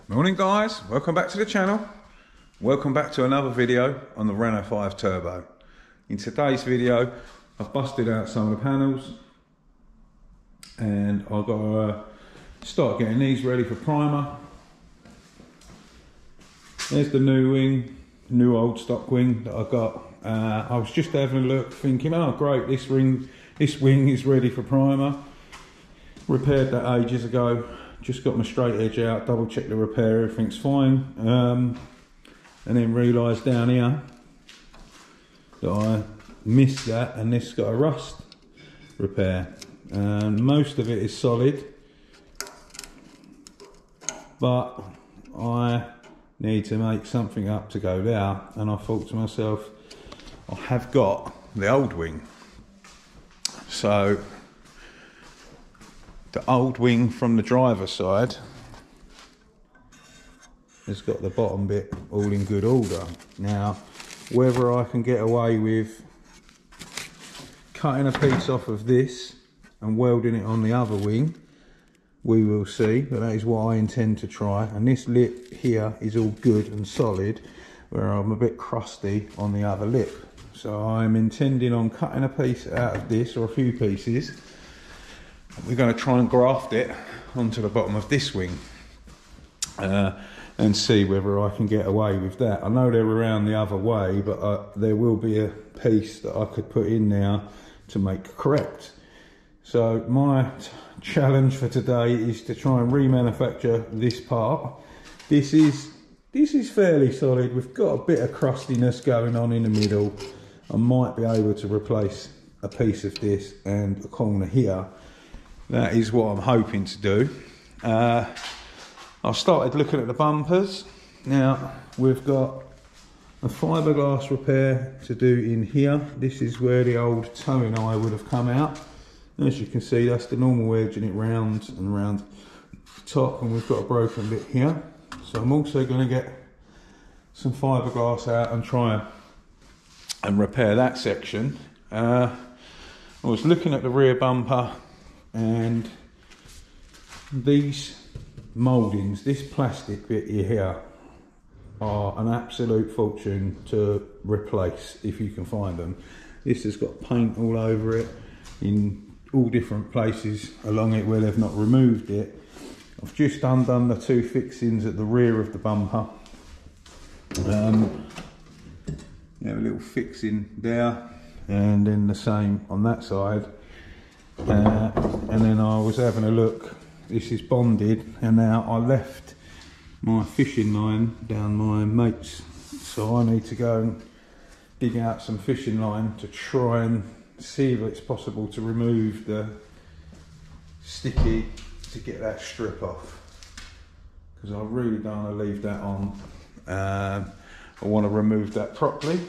Morning guys, welcome back to the channel. Welcome back to another video on the Renault 5 Turbo. In today's video, I've busted out some of the panels and I've got to start getting these ready for primer. There's the new wing, new old stock wing that I got. I was just having a look thinking, oh great, this wing is ready for primer. Repaired that ages ago. Just got my straight edge out, double checked the repair, everything's fine. And then realised down here that I missed that, and this got a rust repair. And most of it is solid, but I need to make something up to go there. And I thought to myself, I have got the old wing. So the old wing from the driver's side has got the bottom bit all in good order. Now, whether I can get away with cutting a piece off of this and welding it on the other wing, we will see, but that is what I intend to try. And this lip here is all good and solid, where I'm a bit crusty on the other lip. So I'm intending on cutting a piece out of this, or a few pieces. We're going to try and graft it onto the bottom of this wing and see whether I can get away with that. I know they're around the other way, but there will be a piece that I could put in there to make correct. So my challenge for today is to try and remanufacture this part. This is fairly solid. We've got a bit of crustiness going on in the middle. I might be able to replace a piece of this and a corner here. That is what I'm hoping to do. I've started looking at the bumpers. Now, we've got a fiberglass repair to do in here. This is where the old towing eye would have come out. As you can see, that's the normal edge, and it rounds and round the top, and we've got a broken bit here. So I'm also going to get some fiberglass out and try and repair that section. I was looking at the rear bumper, and these mouldings, this plastic bit here, are an absolute fortune to replace if you can find them. This has got paint all over it in all different places along it where they've not removed it. I've just undone the two fixings at the rear of the bumper. You have a little fixing there, and then the same on that side. And then I was having a look. This is bonded, and now I left my fishing line down my mate's, so I need to go and dig out some fishing line to try and see if it's possible to remove the sticky, to get that strip off, because I really don't want to leave that on. I want to remove that properly.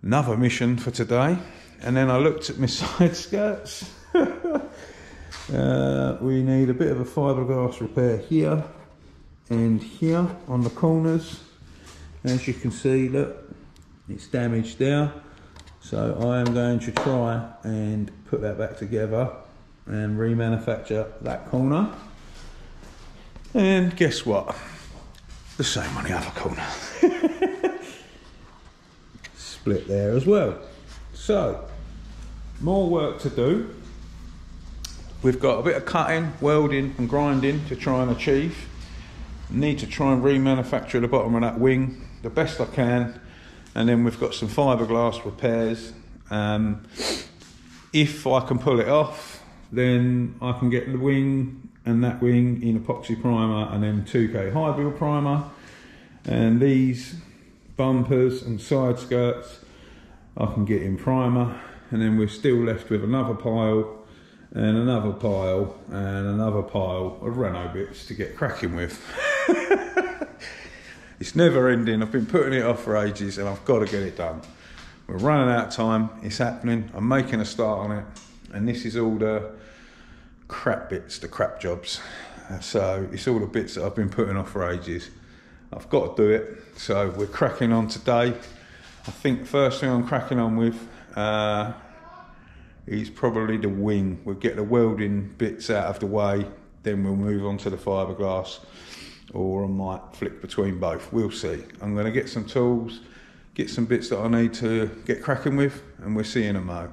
Another mission for today. And then I looked at my side skirts. We need a bit of a fiberglass repair here and here on the corners. As you can see, look, it's damaged there. So I am going to try and put that back together and remanufacture that corner. And guess what? The same on the other corner. Split there as well. So, more work to do. We've got a bit of cutting, welding and grinding to try and achieve. Need to try and remanufacture the bottom of that wing the best I can. And then we've got some fiberglass repairs. If I can pull it off, then I can get the wing and that wing in epoxy primer and then 2K high wheel primer. And these bumpers and side skirts I can get in primer, and then we're still left with another pile and another pile and another pile of Renault bits to get cracking with. It's never ending. I've been putting it off for ages and I've got to get it done. We're running out of time. It's happening. I'm making a start on it, and this is all the crap bits, the crap jobs. So it's all the bits that I've been putting off for ages. I've got to do it. So we're cracking on today. I think the first thing I'm cracking on with is probably the wing. We'll get the welding bits out of the way, then we'll move on to the fiberglass. or I might flick between both. We'll see. I'm going to get some tools, get some bits that I need to get cracking with, and we'll see in a mo.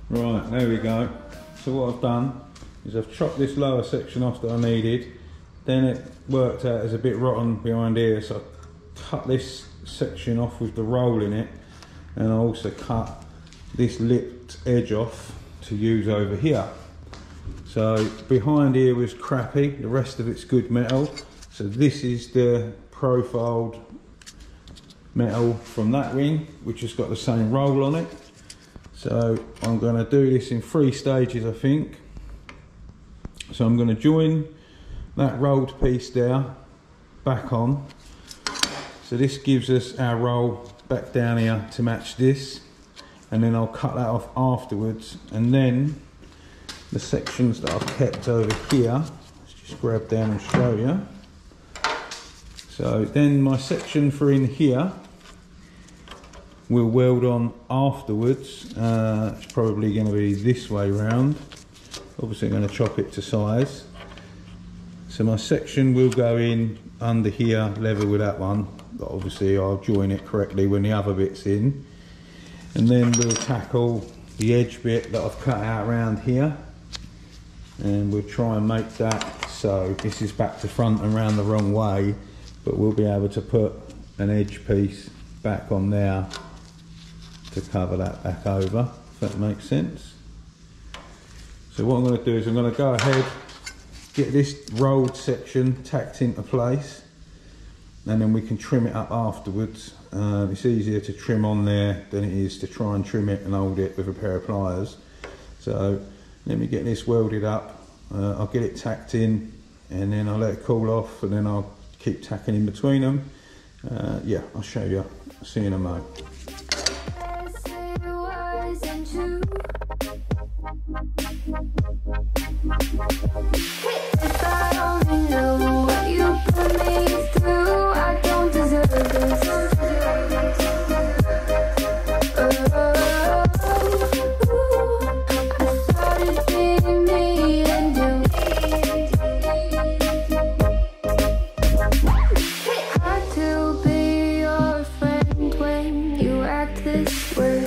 Right, there we go. So what I've done is I've chopped this lower section off that I needed. Then it worked out as a bit rotten behind here, so I cut this section off with the roll in it, and I also cut this lipped edge off to use over here. So behind here was crappy, the rest of it's good metal. So this is the profiled metal from that wing, which has got the same roll on it. So I'm going to do this in 3 stages, I think. So I'm going to join that rolled piece there back on. So this gives us our roll back down here to match this, and then I'll cut that off afterwards. And then the sections that I've kept over here, let's just grab down and show you. So then my section for in here we'll weld on afterwards. It's probably going to be this way round. Obviously I'm going to chop it to size. So my section will go in under here level with that one, but obviously I'll join it correctly when the other bit's in. And then we'll tackle the edge bit that I've cut out around here, and we'll try and make that so this is back to front and round the wrong way, but we'll be able to put an edge piece back on there to cover that back over, if that makes sense. So what I'm going to do is I'm going to go ahead, get this rolled section tacked into place, and then we can trim it up afterwards. It's easier to trim on there than it is to try and trim it and hold it with a pair of pliers. So let me get this welded up, I'll get it tacked in, and then I'll let it cool off, and then I'll keep tacking in between them. Yeah, I'll show you. I'll see you in a mo. If I only knew what you put me through, I don't deserve this. I thought it'd be me and you. Hard to be your friend when you act this way.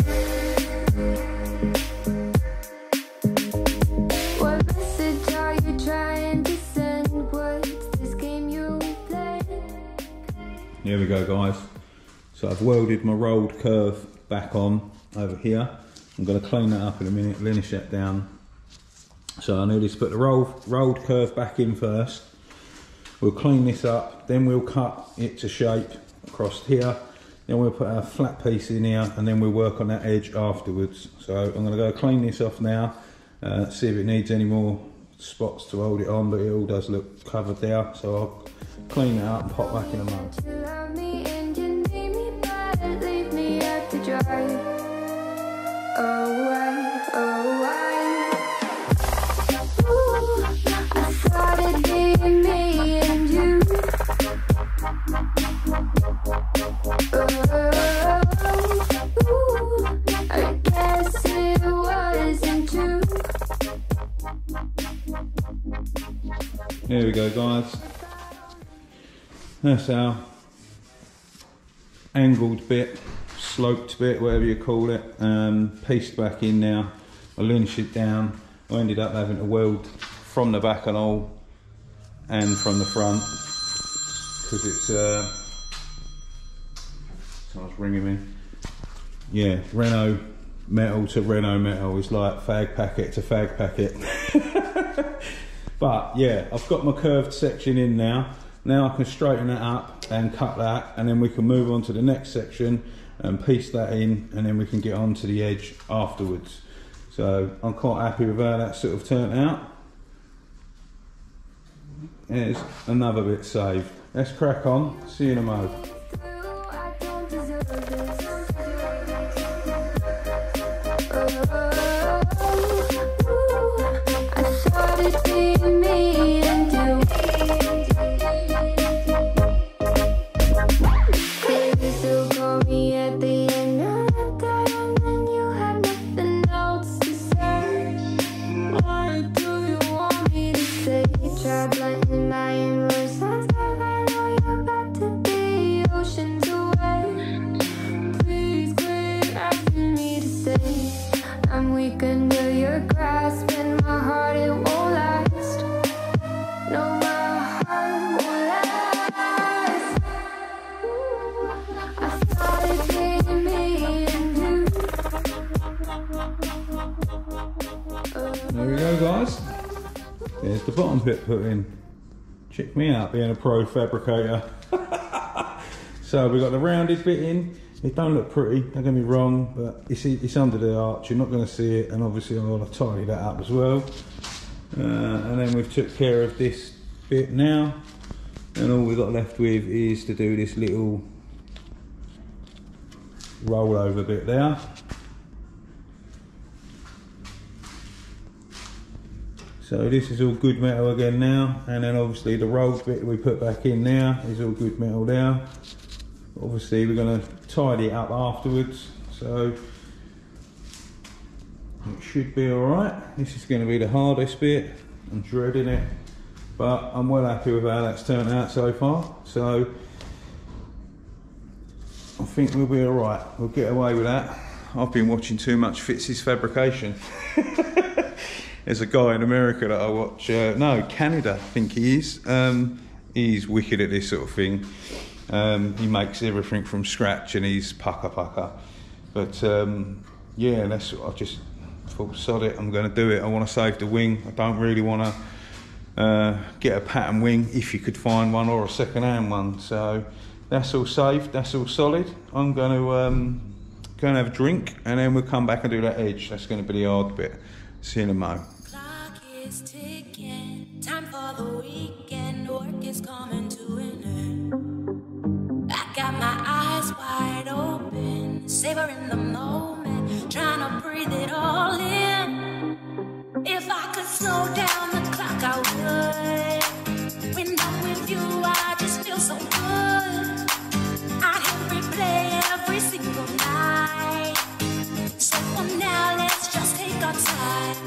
Here we go, guys. So I've welded my rolled curve back on over here. I'm going to clean that up in a minute, linish that down. So I need to put the rolled curve back in first. We'll clean this up, then we'll cut it to shape across here. Then we'll put our flat piece in here, and then we'll work on that edge afterwards. So I'm going to go clean this off now, see if it needs any more spots to hold it on, but it all does look covered there. So I'll clean it up and pop back in a moment. There we go, guys. That's our angled bit, sloped bit, whatever you call it, pieced back in now. I linched it down. I ended up having to weld from the back and all, and from the front, because it's someone's ringing me. Yeah, Renault metal to Renault metal is like fag packet to fag packet. But yeah, I've got my curved section in now. Now I can straighten that up and cut that, and then we can move on to the next section and piece that in, and then we can get on to the edge afterwards. So I'm quite happy with how that sort of turned out. There's another bit saved. Let's crack on. See you in a mo. There we go, guys. There's the bottom bit put in. Check me out being a pro fabricator. So we've got the rounded bit in. It don't look pretty, don't get me wrong, but it's under the arch, you're not going to see it, and obviously I want to tidy that up as well. And then we've took care of this bit now, and all we've got left with is to do this little rollover bit there. So this is all good metal again now, and then obviously the rolled bit we put back in there is all good metal there. Obviously we're going to tidy it up afterwards, so it should be alright. This is going to be the hardest bit. I'm dreading it, but I'm well happy with how that's turned out so far, so I think we'll be alright. We'll get away with that. I've been watching too much Fitz's Fabrication. There's a guy in America that I watch, no, Canada I think he is. He's wicked at this sort of thing. He makes everything from scratch, and he's pucker. But yeah, that's what I just thought, sod it, I'm going to do it. I want to save the wing. I don't really want to get a pattern wing, if you could find one, or a second-hand one. So that's all saved, that's all solid. I'm going to go and have a drink, and then we'll come back and do that edge. That's going to be the hard bit. See you in a mo. Clock is ticking, time for the weekend, work is coming to an end. I got my eyes wide open, savoring the moment, trying to breathe it all in. If I could slow down the clock, I would. When I'm with you, I just feel so good. I hit replay every single night. So for now, let's just take our time.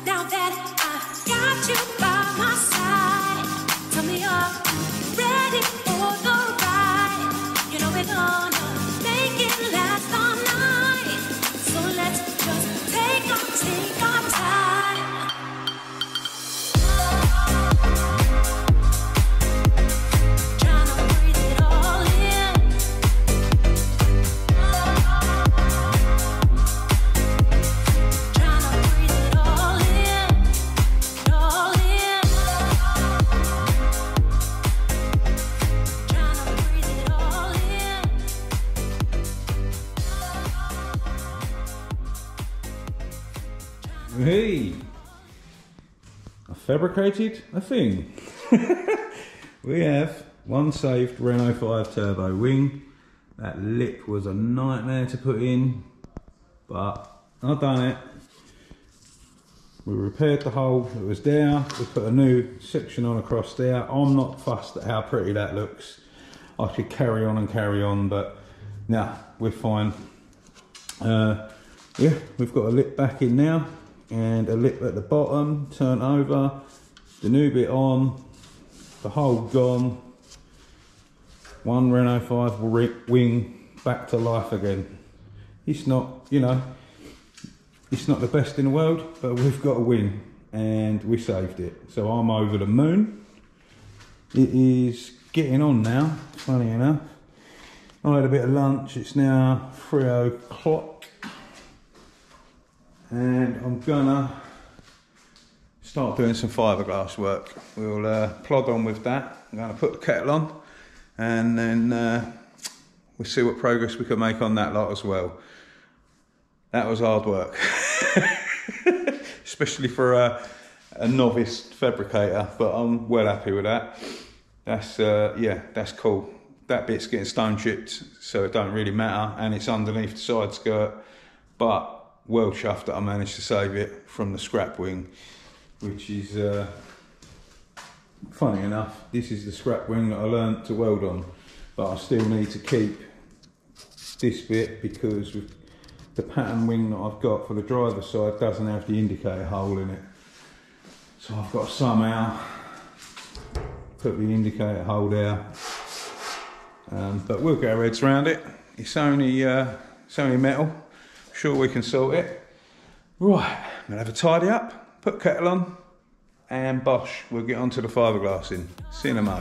Now that I've got you by my side, tell me, are you ready for the ride? You know we're gonna make it last all night. So let's just take our time. Trying to breathe it all in. Trying to breathe it all in, all in. Trying to breathe it all in. Hey, I fabricated a thing. We have one saved Renault 5 turbo wing. That lip was a nightmare to put in, but I've done it. We repaired the hole that was there. We put a new section on across there. I'm not fussed at how pretty that looks. I could carry on, but nah, we're fine. Yeah, we've got a lip back in now, and a lip at the bottom, turn over, the new bit on, the hole gone, one Renault 5 wing back to life again. It's not, you know, it's not the best in the world, but we've got a win, and we saved it. So I'm over the moon. It is getting on now, funny enough. I had a bit of lunch, it's now 3 o'clock. And I'm gonna start start doing some fiberglass work. We'll plod on with that. I'm going to put the kettle on, and then we'll see what progress we can make on that lot as well. That was hard work, especially for a novice fabricator, but I'm well happy with that. That's yeah, that's cool. That bit's getting stone chipped, so it don't really matter, and it's underneath the side skirt, but well chuffed that I managed to save it from the scrap wing, which is funny enough, this is the scrap wing that I learnt to weld on, but I still need to keep this bit because with the pattern wing that I've got for the driver's side doesn't have the indicator hole in it, so I've got to somehow put the indicator hole there, but we'll get our heads around it. It's only metal. Sure, we can sort it. Right, I'm gonna have a tidy up, put kettle on, and bosh, we'll get onto the fiberglassing. See you in a mo.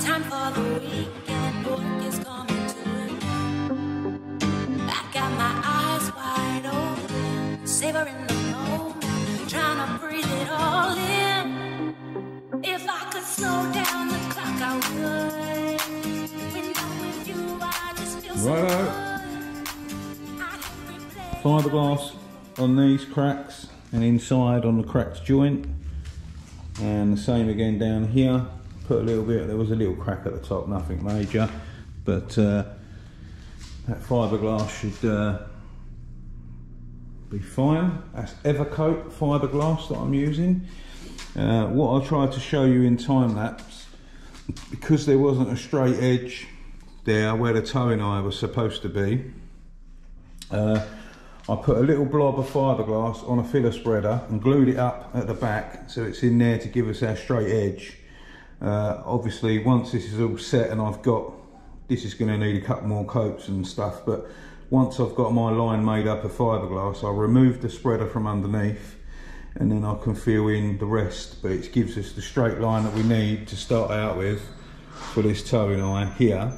Time for the weekend, work is coming to an end. I got my eyes wide open, savoring the moment, trying to breathe it all in. If I could slow down the clock, I would. When I'm with you, I just feel so good. Fiberglass on these cracks and inside on the cracked joint, and the same again down here. Put a little bit, there was a little crack at the top, nothing major, but that fiberglass should be fine. That's Evercoat fiberglass that I'm using. What I tried to show you in time lapse, because there wasn't a straight edge there where the towing eye was supposed to be, I put a little blob of fiberglass on a filler spreader and glued it up at the back so it's in there to give us our straight edge. Obviously once this is all set and I've got, this is going to need a couple more coats and stuff, but once I've got my line made up of fiberglass, I'll remove the spreader from underneath and then I can fill in the rest, but it gives us the straight line that we need to start out with for this towing eye here.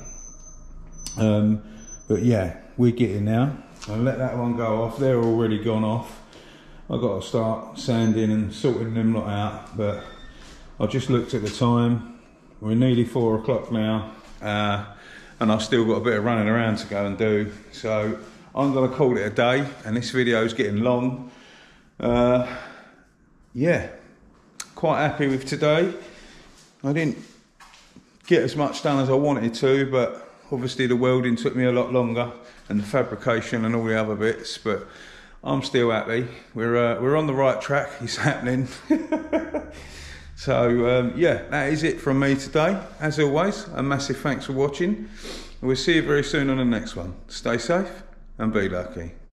But yeah, we're getting now. I'll let that one go off, they're already gone off. I've got to start sanding and sorting them lot out, but I just looked at the time, we're nearly 4 o'clock now, and I've still got a bit of running around to go and do, so I'm going to call it a day, and this video is getting long. Yeah, quite happy with today. I didn't get as much done as I wanted to, but obviously the welding took me a lot longer, and the fabrication and all the other bits, but I'm still happy. We're on the right track, it's happening. So yeah, that is it from me today. As always, a massive thanks for watching. We'll see you very soon on the next one. Stay safe and be lucky.